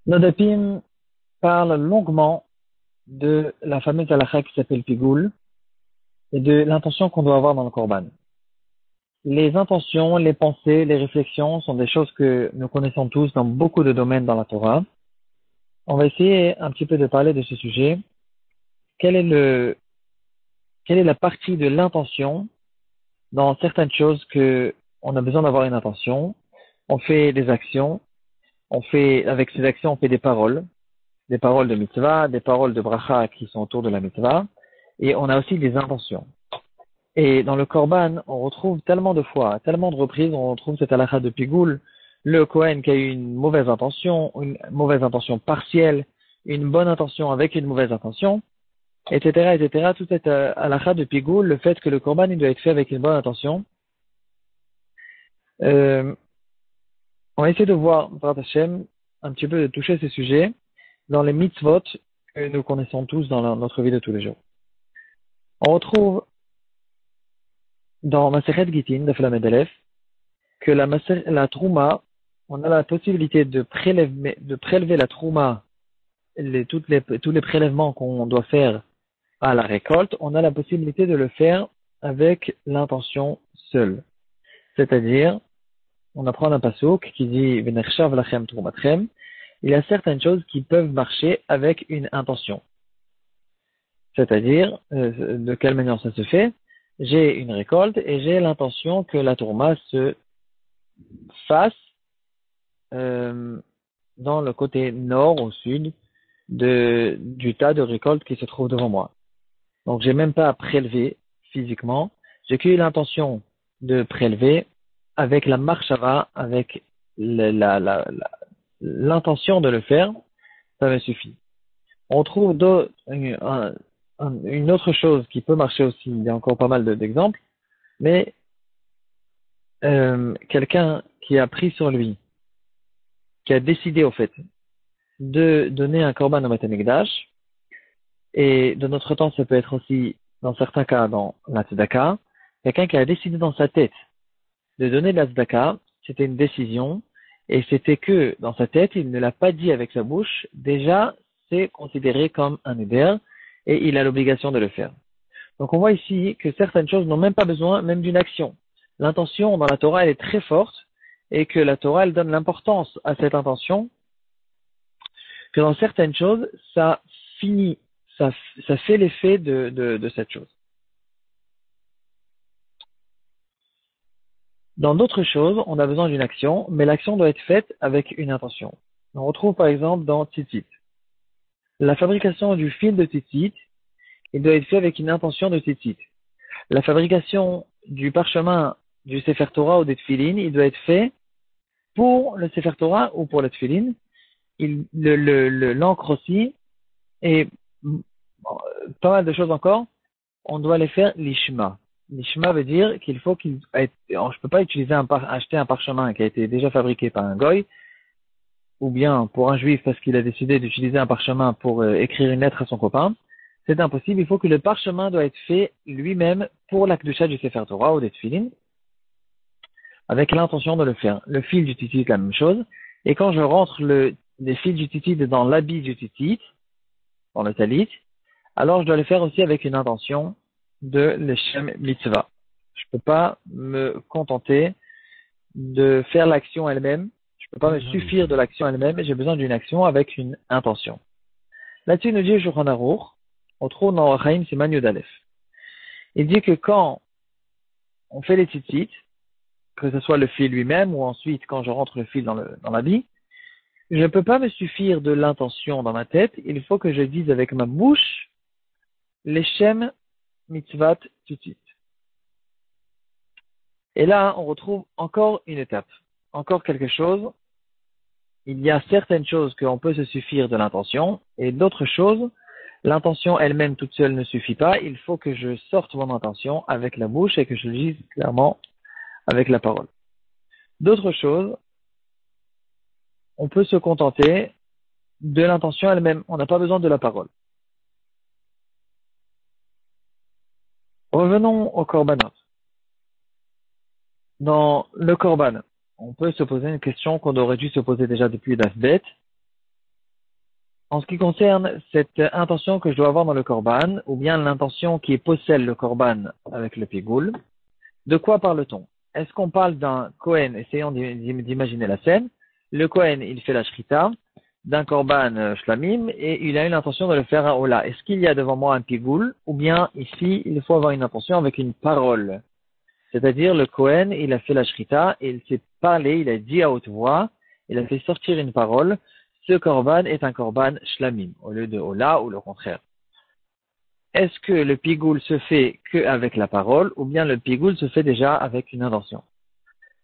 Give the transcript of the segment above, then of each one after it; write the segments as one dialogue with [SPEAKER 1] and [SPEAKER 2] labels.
[SPEAKER 1] Nodapim parle longuement de la fameuse halakha qui s'appelle Pigoul et de l'intention qu'on doit avoir dans le Korban. Les intentions, les pensées, les réflexions sont des choses que nous connaissons tous dans beaucoup de domaines dans la Torah. On va essayer un petit peu de parler de ce sujet. Quelle est la partie de l'intention dans certaines choses que on a besoin d'avoir une intention? On fait des actions, avec ces actions, on fait des paroles de mitzvah, des paroles de bracha qui sont autour de la mitzvah, et on a aussi des intentions. Et dans le Korban, on retrouve tellement de fois, tellement de reprises, on retrouve cette halakha de Pigoul, le Kohen qui a eu une mauvaise intention partielle, une bonne intention avec une mauvaise intention, etc., etc. Toute cette halakha de Pigoul, le fait que le Korban il doit être fait avec une bonne intention. On va essayer de voir, B'ezrat Hashem, un petit peu de toucher ces sujets dans les mitzvot que nous connaissons tous dans notre vie de tous les jours. On retrouve dans Masechet Gittin, de Lamed Aleph, que la trouma, on a la possibilité de prélever la trouma, tous les prélèvements qu'on doit faire à la récolte, on a la possibilité de le faire avec l'intention seule. C'est-à-dire, on apprend un pasuk qui dit V'nechshav lachem troumatchem. Il y a certaines choses qui peuvent marcher avec une intention. C'est-à-dire, de quelle manière ça se fait? J'ai une récolte et j'ai l'intention que la tourma se fasse dans le côté nord au sud du tas de récolte qui se trouve devant moi. Donc, j'ai même pas à prélever physiquement. J'ai qu'une l'intention de prélever avec la marshava, avec l'intention de le faire, ça me suffit. On trouve une autre chose qui peut marcher aussi. Il y a encore pas mal d'exemples, mais quelqu'un qui a pris sur lui, qui a décidé au fait de donner un korban au Beth Amikdash, et de notre temps, ça peut être aussi, dans certains cas, dans la tzedaka, quelqu'un qui a décidé dans sa tête de donner de la tzedaka, c'était une décision, et c'était que dans sa tête, il ne l'a pas dit avec sa bouche, déjà, c'est considéré comme un éder, et il a l'obligation de le faire. Donc on voit ici que certaines choses n'ont même pas besoin même d'une action. L'intention dans la Torah, elle est très forte, et que la Torah, elle donne l'importance à cette intention, que dans certaines choses, ça finit, ça fait l'effet de cette chose. Dans d'autres choses, on a besoin d'une action, mais l'action doit être faite avec une intention. On retrouve par exemple dans Tzitzit. La fabrication du fil de Tzitzit, il doit être fait avec une intention de Tzitzit. La fabrication du parchemin du Sefer Torah ou des Tfilin, il doit être fait pour le Sefer Torah ou pour le Tfilin. L'encre aussi, et pas mal de choses encore, on doit les faire l'ishma. L'ishma veut dire je peux pas acheter un parchemin qui a été déjà fabriqué par un goy, ou bien pour un juif parce qu'il a décidé d'utiliser un parchemin pour écrire une lettre à son copain. C'est impossible. Il faut que le parchemin doit être fait lui-même pour la kedusha du Sefer Torah ou des Tfilin, avec l'intention de le faire. Le fil du titit, la même chose. Et quand je rentre les fils du titit dans l'habit du titit, dans le talit, alors je dois le faire aussi avec une intention de l'Eshem Mitzvah. Je ne peux pas me contenter de faire l'action elle-même. Je ne peux pas me suffire de l'action elle-même. J'ai besoin d'une action avec une intention. Là-dessus, nous dit Shulchan Aruch, on trouve dans Chaim Siman Yud Aleph. Il dit que quand on fait les tzitzit, que ce soit le fil lui-même ou ensuite quand je rentre le fil dans l'habit, je ne peux pas me suffire de l'intention dans ma tête. Il faut que je dise avec ma bouche l'Eshem Mitzvat Tzitzit. Et là, on retrouve encore une étape, encore quelque chose. Il y a certaines choses qu'on peut se suffire de l'intention, et d'autres choses, l'intention elle-même toute seule ne suffit pas. Il faut que je sorte mon intention avec la bouche et que je le dise clairement avec la parole. D'autres choses, on peut se contenter de l'intention elle-même. On n'a pas besoin de la parole. Revenons au korbanot. Dans le korban, on peut se poser une question qu'on aurait dû se poser déjà depuis l'Asbet. En ce qui concerne cette intention que je dois avoir dans le korban, ou bien l'intention qui possède le korban avec le pigoul, de quoi parle-t-on? Est-ce qu'on parle d'un Kohen, essayons d'imaginer la scène, le Kohen, il fait la shrita d'un korban shlamim et il a une intention de le faire à Ola. Est-ce qu'il y a devant moi un pigoul, ou bien ici, il faut avoir une intention avec une parole? C'est-à-dire, le Kohen, il a fait la shrita et il s'est parlé, il a dit à haute voix, il a fait sortir une parole, ce korban est un korban shlamim, au lieu de Ola ou le contraire. Est-ce que le pigoul se fait qu'avec la parole, ou bien le pigoul se fait déjà avec une intention?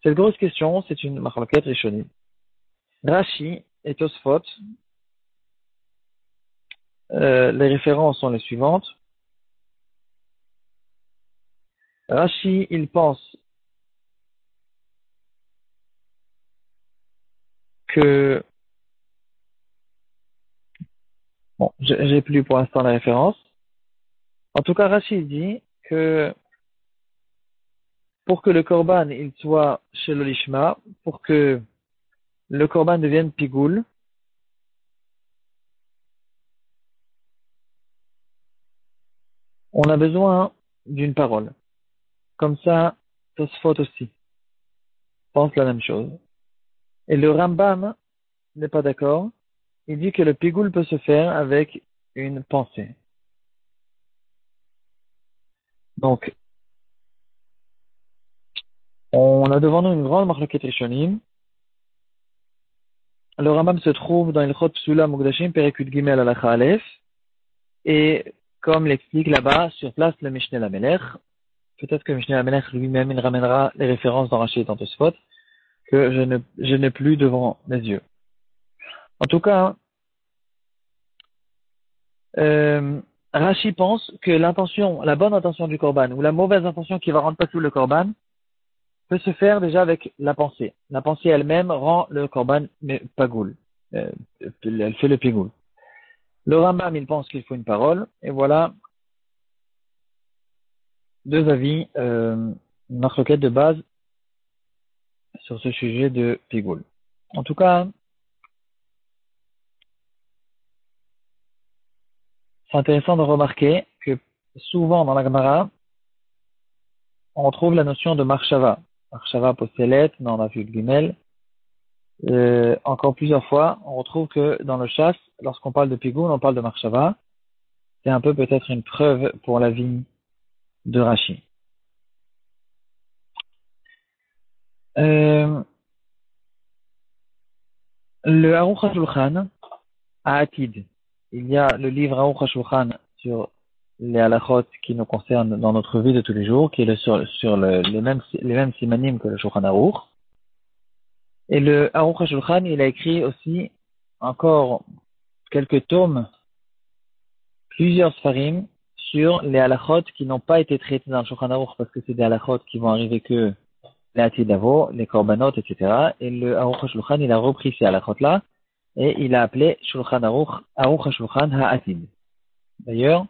[SPEAKER 1] Cette grosse question, c'est une machloket rishonim. Rashi et Tosfot, les références sont les suivantes. Rashi, il pense que, bon, j'ai plus pour l'instant les références. En tout cas, Rashi dit que pour que le korban il soit chez l'olishma, pour que le korban devienne pigoul, on a besoin d'une parole. Comme ça, Tosfot aussi pense la même chose. Et le Rambam n'est pas d'accord. Il dit que le pigoul peut se faire avec une pensée. Donc, on a devant nous une grande marloquette rishonim. Le Rambam se trouve dans Ilchot Psula Mukdashim Perekut Gimel Alacha Aleph. Et comme l'explique là-bas, sur place, le Mishneh Lamelech, peut-être que Mishneh Lamelech lui-même, il ramènera les références dans Rashi et dans Tosfot, que je n'ai plus devant mes yeux. En tout cas, Rashi pense que l'intention, la bonne intention du korban, ou la mauvaise intention qui va rendre pas tout le korban, peut se faire déjà avec la pensée. La pensée elle-même rend le korban pagoul. Elle fait le pigoul. Le Rambam, il pense qu'il faut une parole, et voilà deux avis, une marloquette de base sur ce sujet de pigoul. En tout cas, c'est intéressant de remarquer que souvent dans la Gemara, on trouve la notion de marshava. Marshava postelet, mais on a vu le gimel. Encore plusieurs fois, on retrouve que dans le chasse, lorsqu'on parle de pigoul, on parle de marshava. C'est un peu peut-être une preuve pour la vie de Rashi. Le Aruch HaShulchan, à Atid, il y a le livre Aruch HaShulchan sur les halachot qui nous concernent dans notre vie de tous les jours, qui est sur les mêmes simanim que le Shulchan Aruch. Et le Aruch HaShulchan, il a écrit aussi encore quelques tomes, plusieurs sfarim, sur les halachot qui n'ont pas été traités dans le Shulchan Aruch parce que c'est des halachot qui vont arriver que les Atidavo, les Korbanot, etc. Et le Aruch HaShulchan, il a repris ces halachot-là et il a appelé Shulchan Aruch HaShulchan HaAtid. D'ailleurs,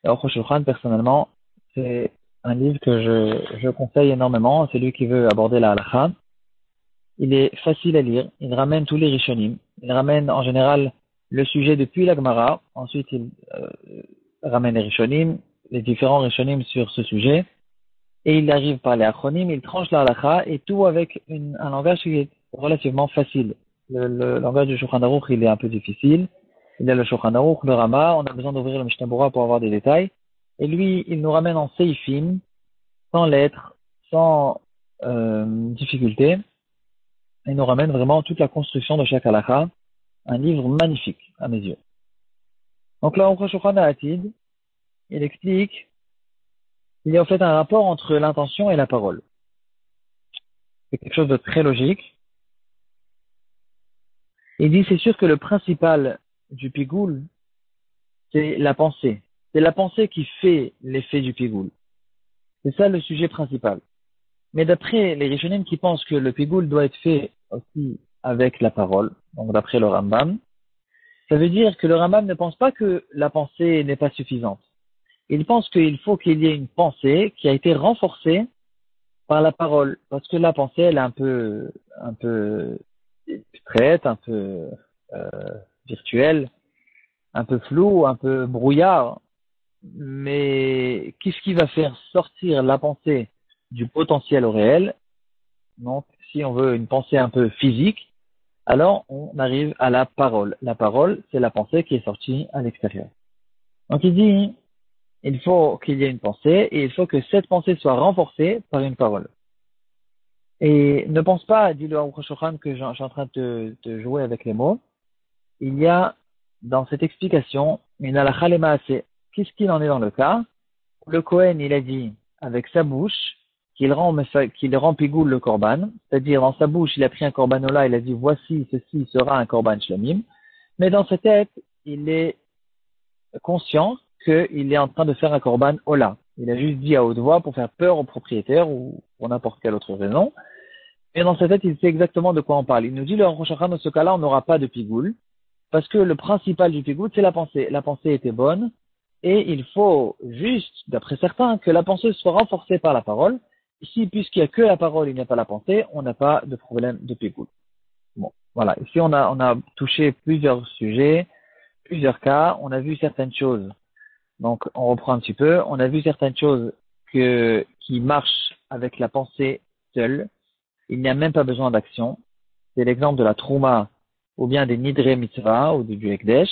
[SPEAKER 1] Aruch HaShulchan, personnellement, c'est un livre que je conseille énormément à celui qui veut aborder la halacha. Il est facile à lire, il ramène tous les rishonim, il ramène en général le sujet depuis la Gemara, ensuite il ramène les rishonim, les différents rishonim sur ce sujet, et il arrive par les achronim, il tranche la halacha, et tout avec un langage qui est relativement facile. Le langage du Shulchan Aruch, il est un peu difficile. Il y a le Shulchan Aruch, le Rama, on a besoin d'ouvrir le Mishnah Berurah pour avoir des détails. Et lui, il nous ramène en seifim, sans lettres, sans difficulté. Il nous ramène vraiment toute la construction de chaque halakha. Un livre magnifique, à mes yeux. Donc là, on Shulchan Atid, il explique qu'il y a en fait un rapport entre l'intention et la parole. C'est quelque chose de très logique. Il dit, c'est sûr que le principal du pigoul, c'est la pensée. C'est la pensée qui fait l'effet du pigoul. C'est ça le sujet principal. Mais d'après les Rishonim qui pensent que le pigoul doit être fait aussi avec la parole, donc d'après le Rambam, ça veut dire que le Rambam ne pense pas que la pensée n'est pas suffisante. Il pense qu'il faut qu'il y ait une pensée qui a été renforcée par la parole, parce que la pensée, elle est un peu abstraite, un peu virtuelle. un peu flou, un peu brouillard, mais qu'est-ce qui va faire sortir la pensée du potentiel au réel? Donc, si on veut une pensée un peu physique, alors on arrive à la parole. La parole, c'est la pensée qui est sortie à l'extérieur. Donc il dit, il faut qu'il y ait une pensée et il faut que cette pensée soit renforcée par une parole. Et ne pense pas, dit le Aruch HaShulchan, que je suis en train de jouer avec les mots. Il y a dans cette explication une halakha lemaaseh. Qu'est-ce qu'il en est dans le cas? Le Kohen, il a dit avec sa bouche qu'il rend pigoule le korban, c'est-à-dire dans sa bouche, il a pris un korbanola, il a dit voici, ceci sera un korban shlamim, mais dans sa tête, il est conscient qu'il est en train de faire un korban ola. Il a juste dit à haute voix pour faire peur au propriétaire ou pour n'importe quelle autre raison. Et dans sa tête, il sait exactement de quoi on parle. Il nous dit, le Rosh Hashanah, dans ce cas-là, on n'aura pas de pigoule, parce que le principal du pigoule, c'est la pensée. La pensée était bonne, et il faut juste, d'après certains, que la pensée soit renforcée par la parole. Ici, puisqu'il n'y a que la parole, il n'y a pas la pensée, on n'a pas de problème de pigoule. Bon, voilà. Ici, on a touché plusieurs sujets, plusieurs cas. On a vu certaines choses. Donc, on reprend un petit peu. On a vu certaines choses qui marchent avec la pensée seule. Il n'y a même pas besoin d'action. C'est l'exemple de la trouma ou bien des nidre mitzvah ou du ekdesh.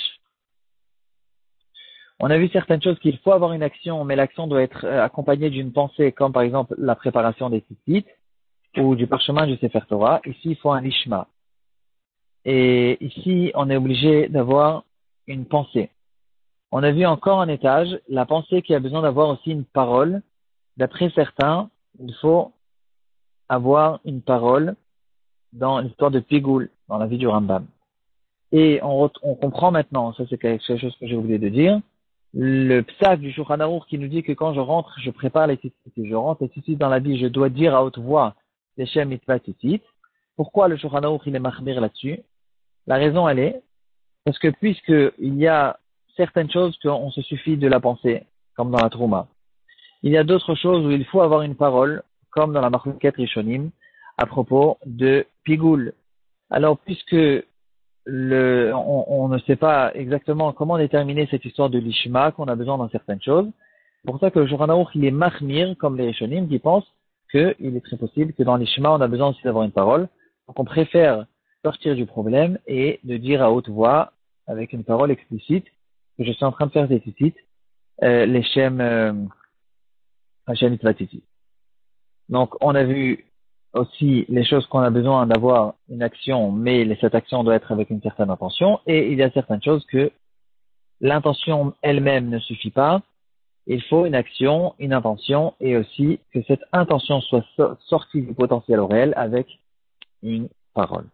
[SPEAKER 1] On a vu certaines choses qu'il faut avoir une action, mais l'action doit être accompagnée d'une pensée, comme par exemple la préparation des tzitzit ou du parchemin du Sefer Torah. Ici, il faut un lishma. Et ici, on est obligé d'avoir une pensée. On a vu encore un étage, la pensée qui a besoin d'avoir aussi une parole. D'après certains, il faut avoir une parole dans l'histoire de Pigoul, dans la vie du Rambam. Et on comprend maintenant, ça c'est quelque chose que j'ai oublié de dire, le psak du Shulchan Aruch qui nous dit que quand je rentre, je prépare les tzitzit, je rentre les tzitzit dans la vie, je dois dire à haute voix les Shem Mitzvah tzitzit. Pourquoi le Shulchan Aruch il est machmir là-dessus? La raison elle est, parce que puisqu'il y a certaines choses qu'on se suffit de la penser, comme dans la Trouma, il y a d'autres choses où il faut avoir une parole, comme dans la Marluket Rishonim, à propos de Pigoul. Alors, puisque on ne sait pas exactement comment déterminer cette histoire de l'Ishma, qu'on a besoin dans certaines choses, c'est pour ça que le Shulchan Aruch, il est Mahmir, comme les Rishonim, qui pensent qu'il est très possible que dans l'Ishma, on a besoin aussi d'avoir une parole. Donc, on préfère sortir du problème et de dire à haute voix, avec une parole explicite, que je suis en train de faire des tzitzit, les Shem, Hashem Mitzvah tzitzit. Donc, on a vu aussi les choses qu'on a besoin d'avoir une action, mais cette action doit être avec une certaine intention. Et il y a certaines choses que l'intention elle-même ne suffit pas. Il faut une action, une intention, et aussi que cette intention soit sortie du potentiel au réel avec une parole.